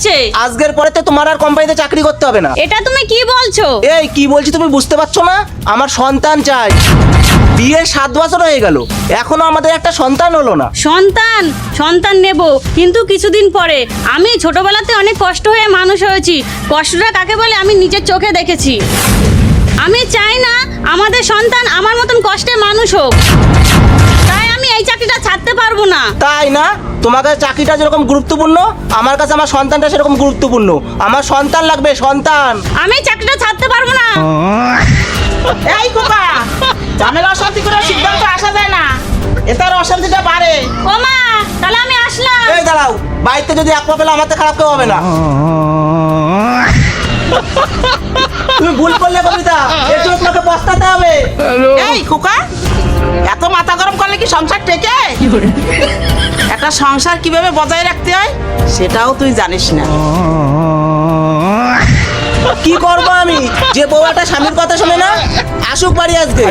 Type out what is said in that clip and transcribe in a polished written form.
হচ্ছে? আজকের পরে তো তোমার আর কোম্পানিতে চাকরি করতে হবে না। এটা তুমি কি বলছো? এই কি বলছি তুমি বুঝতে পারছো না? আমার সন্তান চাই। বিয়ের 7 বছর হয়ে গেল, এখনো আমাদের একটা সন্তান হলো না। সন্তান সন্তান নেব, কিন্তু কিছুদিন পরে। আমি ছোটবেলাতে অনেক কষ্ট হয়ে মানুষ হয়েছি। কষ্টটা কাকে বলে আমি নিজের চোখে দেখেছি। আমি চাই না আমাদের সন্তান আমার মতন কষ্টে মানুষ হোক। তাই আমি এই চাকরিটা ছাড়তে পারবো না। তাই না? তোমার কাছে চাকরিটা যেরকম গুরুত্বপূর্ণ, আমার কাছে আমার সন্তানটা সেরকম গুরুত্বপূর্ণ। আমার সন্তান লাগবে, সন্তান। আমি চাকরিটা ছাড়তে পারবো না। এই খোকা, ঝামেলা অশান্তি করে সিদ্ধান্ত আসা যায় না, এটার অশান্তিটা বাড়ে। ও মা, তাহলে আমি আসলাম। এই দাঁড়াও, বাড়িতে যদি এক পা পেলে আমার তো খারাপ কেউ হবে না। তুমি ভুল করলে কবিতা, এর জন্য তোমাকে পস্তাতে হবে। এই খোকা, এত মাথা গরম করলে কি সংসার টেকে? একটা সংসার কিভাবে বজায় রাখতে হয় সেটাও তুই জানিস না। কি করবো আমি? যে বউ একটা স্বামীর কথা শোনে না, আসুক বাড়ি আজকে।